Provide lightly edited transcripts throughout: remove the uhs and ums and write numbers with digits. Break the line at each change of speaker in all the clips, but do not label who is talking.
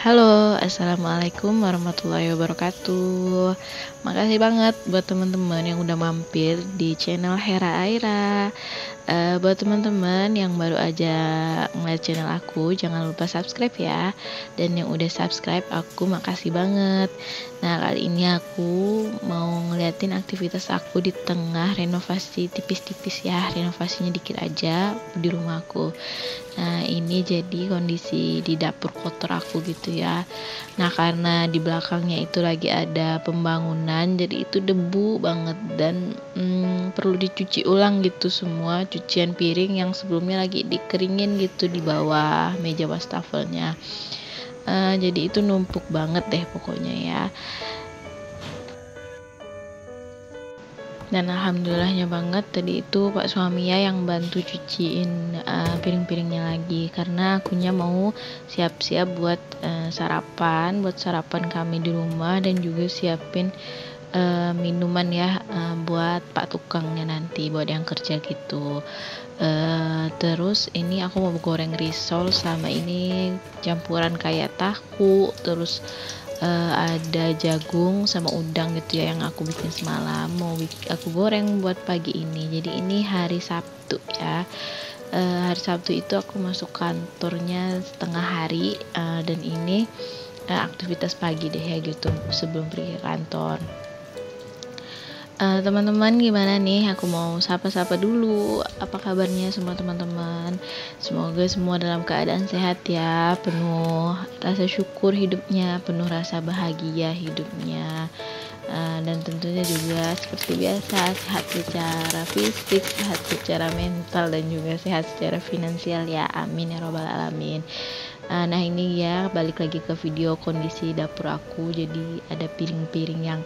Halo, assalamualaikum warahmatullahi wabarakatuh. Makasih banget buat teman-teman yang udah mampir di channel Hera Aira. Buat teman-teman yang baru aja ngeliat channel aku, jangan lupa subscribe ya. Dan yang udah subscribe, aku makasih banget. Nah, kali ini aku mau ngeliatin aktivitas aku di tengah renovasi tipis-tipis ya. Renovasinya dikit aja di rumah aku. Nah, ini jadi kondisi di dapur kotor aku gitu ya. Nah, karena di belakangnya itu lagi ada pembangunan, jadi itu debu banget dan perlu dicuci ulang gitu semua cucian piring yang sebelumnya lagi dikeringin gitu di bawah meja wastafelnya. Jadi itu numpuk banget deh pokoknya ya. Dan alhamdulillahnya banget tadi itu Pak suami ya yang bantu cuciin piring-piringnya lagi, karena akunya mau siap-siap buat sarapan kami di rumah, dan juga siapin minuman ya buat Pak tukangnya nanti, buat yang kerja gitu. Terus ini aku mau goreng risol, sama ini campuran kayak tahu, terus ada jagung sama udang gitu ya yang aku bikin semalam, aku goreng buat pagi ini. Jadi ini hari Sabtu ya. Hari Sabtu itu aku masuk kantornya setengah hari, dan ini aktivitas pagi deh ya gitu sebelum pergi ke kantor. Teman-teman gimana nih? Aku mau sapa-sapa dulu. Apa kabarnya semua teman-teman? Semoga semua dalam keadaan sehat ya, penuh rasa syukur hidupnya, penuh rasa bahagia hidupnya. Dan tentunya juga seperti biasa sehat secara fisik, sehat secara mental, dan juga sehat secara finansial ya. Amin ya robbal alamin. Nah ini ya, balik lagi ke video kondisi dapur aku. Jadi ada piring-piring yang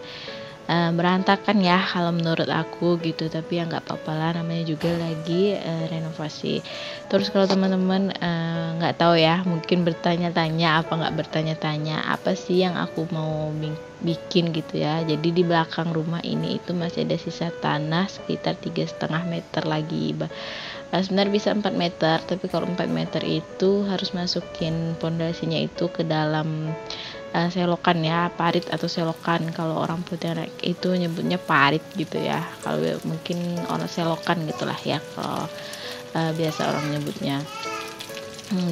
berantakan ya kalau menurut aku gitu, tapi ya nggak apa-apa lah, namanya juga lagi renovasi. Terus kalau teman-teman nggak tahu ya, mungkin bertanya-tanya nggak bertanya-tanya apa sih yang aku mau bikin gitu ya. Jadi di belakang rumah ini itu masih ada sisa tanah sekitar 3,5 meter lagi. Sebenarnya bisa 4 meter, tapi kalau 4 meter itu harus masukin pondasinya itu ke dalam selokan ya, parit atau selokan. Kalau orang Pontianak itu nyebutnya parit gitu ya, kalau mungkin orang selokan gitulah ya kalau biasa orang nyebutnya.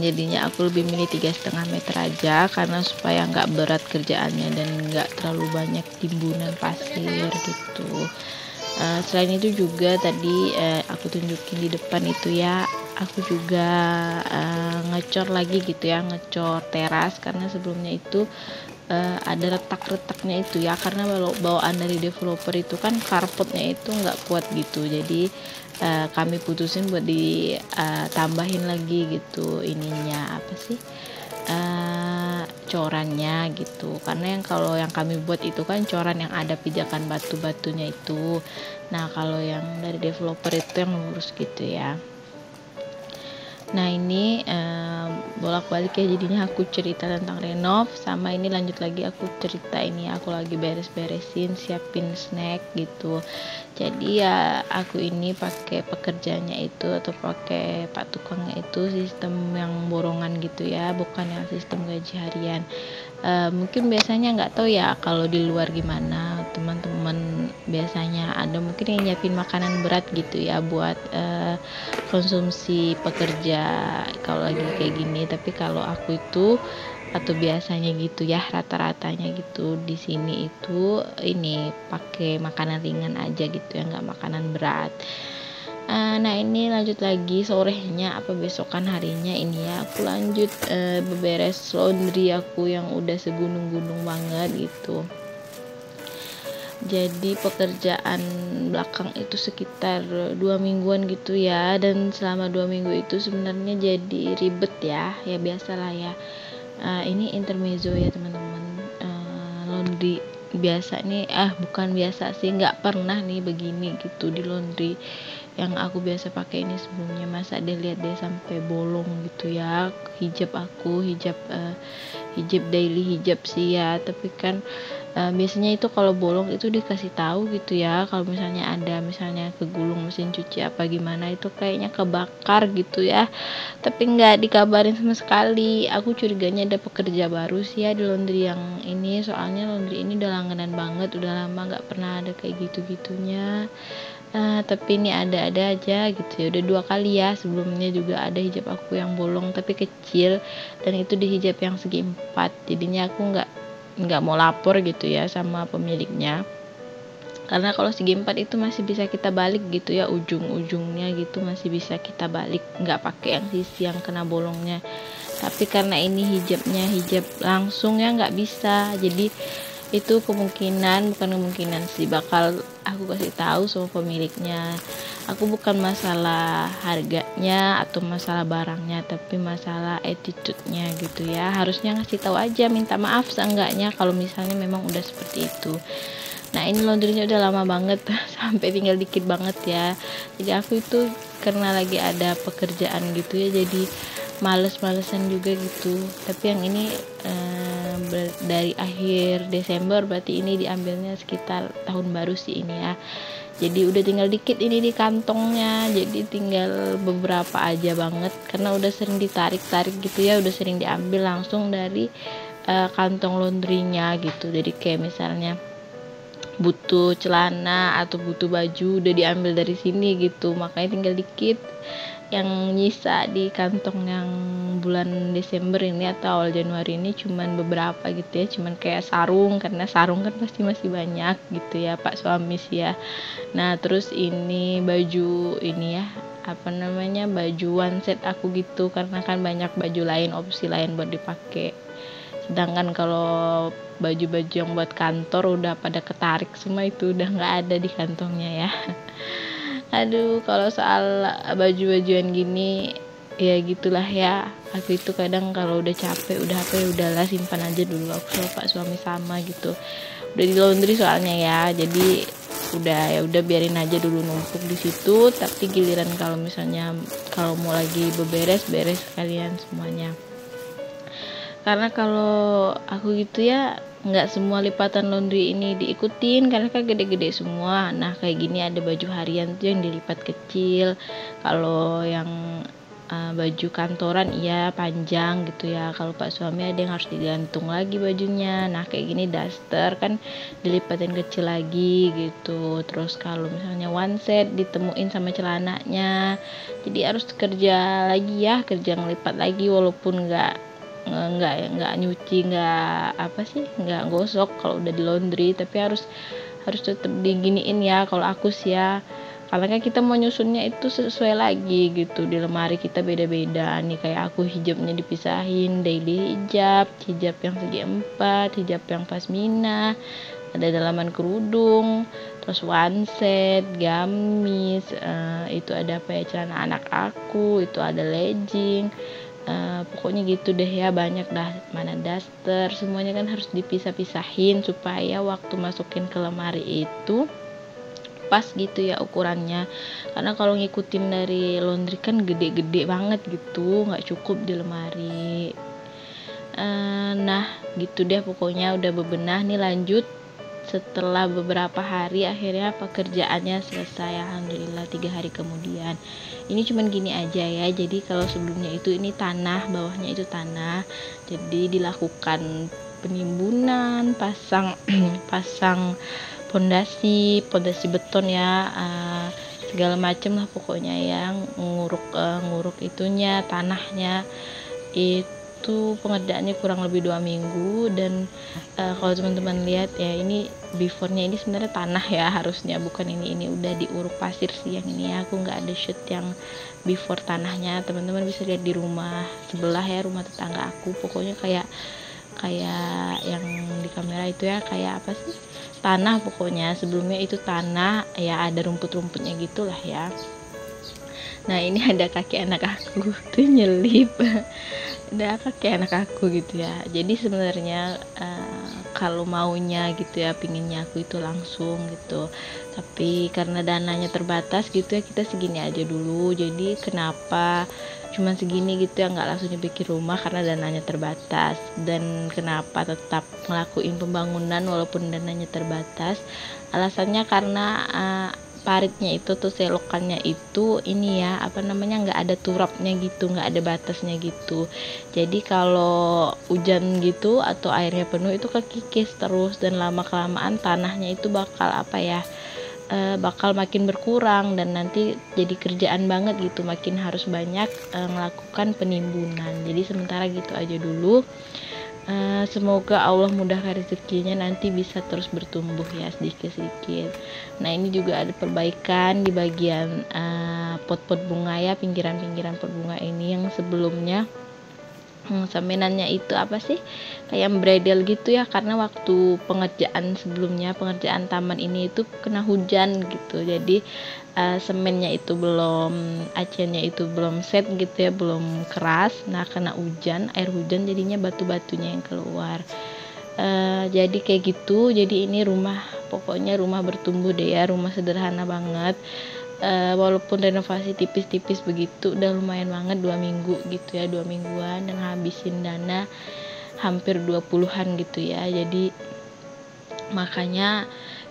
Jadinya aku lebih milih 3,5 meter aja, karena supaya nggak berat kerjaannya dan nggak terlalu banyak timbunan pasir gitu. Selain itu juga tadi aku tunjukin di depan itu ya, aku juga ngecor lagi gitu ya, ngecor teras, karena sebelumnya itu ada retak-retaknya itu ya, karena bawaan dari developer itu kan carportnya itu nggak kuat gitu. Jadi kami putusin buat ditambahin lagi gitu ininya, apa sih, corannya gitu, karena kalau yang kami buat itu kan coran yang ada pijakan batu-batunya itu. Nah kalau yang dari developer itu yang lurus gitu ya. Nah ini bolak-balik ya, jadinya aku cerita tentang renov, sama ini lanjut lagi aku cerita ini aku lagi beres-beresin siapin snack gitu. Jadi ya aku ini pakai pekerjanya itu, atau pakai Pak tukangnya itu sistem yang borongan gitu ya, bukan yang sistem gaji harian. Mungkin biasanya nggak tahu ya kalau di luar gimana teman-teman, biasanya ada mungkin yang nyiapin makanan berat gitu ya buat konsumsi pekerja kalau lagi kayak gini. Tapi kalau aku itu, atau biasanya gitu ya, rata-ratanya gitu di sini itu ini pakai makanan ringan aja gitu ya, nggak makanan berat. Nah ini lanjut lagi sorenya apa besokan harinya ini ya, aku lanjut beberes laundry aku yang udah segunung-gunung banget gitu. Jadi pekerjaan belakang itu sekitar 2 mingguan gitu ya, dan selama 2 minggu itu sebenarnya jadi ribet ya biasalah ya. Ini intermezzo ya teman-teman. Laundry biasa nih, bukan biasa sih, nggak pernah nih begini gitu di laundry yang aku biasa pakai ini sebelumnya. Masa deh, lihat deh sampai bolong gitu ya hijab aku, hijab daily hijab sih ya, tapi kan biasanya itu kalau bolong itu dikasih tahu gitu ya, kalau misalnya ada misalnya kegulung mesin cuci apa gimana itu kayaknya kebakar gitu ya, tapi nggak dikabarin sama sekali. Aku curiganya ada pekerja baru sih ya di laundry yang ini, soalnya laundry ini udah langganan banget, udah lama nggak pernah ada kayak gitu-gitunya. Tapi ini ada-ada aja gitu ya, udah 2 kali ya, sebelumnya juga ada hijab aku yang bolong tapi kecil, dan itu di hijab yang segi 4, jadinya aku nggak mau lapor gitu ya sama pemiliknya, karena kalau segi 4 itu masih bisa kita balik gitu ya, ujung-ujungnya gitu masih bisa kita balik, nggak pakai yang sisi yang kena bolongnya. Tapi karena ini hijabnya hijab langsung ya nggak bisa, jadi itu bukan kemungkinan sih, bakal aku kasih tahu sama pemiliknya. Aku bukan masalah harganya atau masalah barangnya, tapi masalah attitude-nya gitu ya, harusnya ngasih tahu aja, minta maaf seenggaknya kalau misalnya memang udah seperti itu. Nah ini laundrynya udah lama banget sampai tinggal dikit banget ya, jadi aku itu karena lagi ada pekerjaan gitu ya, jadi males-malesan juga gitu. Tapi yang ini dari akhir Desember, berarti ini diambilnya sekitar tahun baru sih ini ya, jadi udah tinggal dikit ini di kantongnya, jadi tinggal beberapa aja banget karena udah sering ditarik-tarik gitu ya, udah sering diambil langsung dari kantong laundrynya gitu. Jadi kayak misalnya butuh celana atau butuh baju udah diambil dari sini gitu, makanya tinggal dikit yang nyisa di kantong yang bulan Desember ini atau awal Januari ini, cuman beberapa gitu ya, cuman kayak sarung, karena sarung kan pasti masih banyak gitu ya Pak suami sih ya. Nah terus ini baju ini ya, apa namanya, baju one set aku gitu, karena kan banyak baju lain, opsi lain buat dipakai. Sedangkan kalau baju-baju yang buat kantor udah pada ketarik semua, itu udah nggak ada di kantongnya ya. Aduh, kalau soal baju-bajuan gini ya gitulah ya, aku itu kadang kalau udah capek, udah apa ya udahlah simpan aja dulu, aku sama Pak suami sama gitu, udah di laundry soalnya ya, jadi udah biarin aja dulu numpuk di situ. Tapi giliran kalau misalnya kalau mau lagi beberes kalian semuanya, karena kalau aku gitu ya nggak semua lipatan laundry ini diikutin karena kan gede-gede semua. Nah kayak gini ada baju harian tuh yang dilipat kecil, kalau yang baju kantoran iya panjang gitu ya, kalau Pak suami ada yang harus digantung lagi bajunya. Nah kayak gini daster kan dilipatin kecil lagi gitu. Terus kalau misalnya one set ditemuin sama celananya, jadi harus kerja lagi ya, kerja ngelipat lagi, walaupun nggak nyuci, nggak gosok kalau udah di laundry, tapi harus tetap diginiin ya kalau aku sih ya, karena kan kita mau nyusunnya itu sesuai lagi gitu, di lemari kita beda-beda nih. Kayak aku hijabnya dipisahin, daily hijab yang segi 4, hijab yang pasmina, ada dalaman kerudung, terus one set, gamis, itu ada apa ya, celana anak aku, itu ada legging, pokoknya gitu deh ya, banyak dah, mana daster, semuanya kan harus dipisah-pisahin supaya waktu masukin ke lemari itu pas gitu ya ukurannya. Karena kalau ngikutin dari laundry kan gede-gede banget gitu, nggak cukup di lemari. Nah gitu deh pokoknya, udah bebenah nih. Lanjut setelah beberapa hari akhirnya pekerjaannya selesai, alhamdulillah 3 hari kemudian. Ini cuman gini aja ya, jadi kalau sebelumnya itu ini tanah, bawahnya itu tanah, jadi dilakukan penimbunan, pasang pondasi beton ya, segala macem lah pokoknya ya, nguruk itunya, tanahnya itu pengerjaannya kurang lebih 2 minggu. Dan kalau teman-teman lihat ya, ini before-nya ini sebenarnya tanah ya harusnya, bukan ini udah diuruk pasir sih yang ini ya. Aku nggak ada shoot yang before tanahnya, teman-teman bisa lihat di rumah sebelah ya, rumah tetangga aku. Pokoknya kayak yang di kamera itu ya, kayak apa sih, tanah pokoknya. Sebelumnya itu tanah ya, ada rumput-rumputnya gitulah ya. Nah ini ada kaki anak aku tuh nyelip ada kaki anak aku gitu ya. Jadi sebenarnya kalau maunya gitu ya, pinginnya aku itu langsung gitu, tapi karena dananya terbatas gitu ya, kita segini aja dulu. Jadi kenapa cuma segini gitu ya, nggak langsung dibikin rumah karena dananya terbatas. Dan kenapa tetap ngelakuin pembangunan walaupun dananya terbatas, alasannya karena paritnya itu tuh selokannya itu ini ya nggak ada turapnya gitu, nggak ada batasnya gitu. Jadi kalau hujan gitu atau airnya penuh itu kekikis terus, dan lama kelamaan tanahnya itu bakal bakal makin berkurang, dan nanti jadi kerjaan banget gitu, makin harus banyak melakukan penimbunan. Jadi sementara gitu aja dulu. Semoga Allah mudahkan rezekinya, nanti bisa terus bertumbuh ya sedikit-sedikit. Nah ini juga ada perbaikan di bagian pot-pot bunga ya, pinggiran-pinggiran pot bunga ini yang sebelumnya samenannya itu kayak bredel gitu ya, karena waktu pengerjaan taman ini itu kena hujan gitu, jadi semennya itu acennya itu belum set gitu ya, belum keras. Nah kena hujan, air hujan, jadinya batu-batunya yang keluar. Jadi kayak gitu. Jadi ini pokoknya rumah bertumbuh deh ya, rumah sederhana banget. Walaupun renovasi tipis-tipis begitu, udah lumayan banget 2 minggu gitu ya, 2 mingguan, dan ngabisin dana hampir 20-an gitu ya. Jadi makanya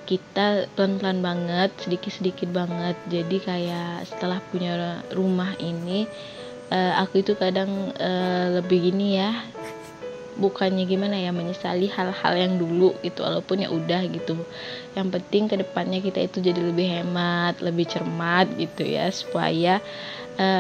kita pelan-pelan banget, sedikit-sedikit banget. Jadi kayak setelah punya rumah ini, aku itu kadang lebih gini ya, bukannya gimana ya, menyesali hal-hal yang dulu gitu, walaupun ya udah gitu. Yang penting kedepannya kita itu jadi lebih hemat, lebih cermat gitu ya, supaya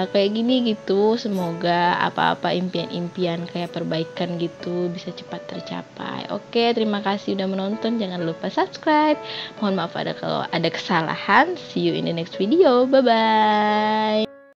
kayak gini gitu. Semoga apa-apa impian-impian kayak perbaikan gitu bisa cepat tercapai. Oke, terima kasih udah menonton, jangan lupa subscribe. Mohon maaf kalau ada kesalahan. See you in the next video, bye bye.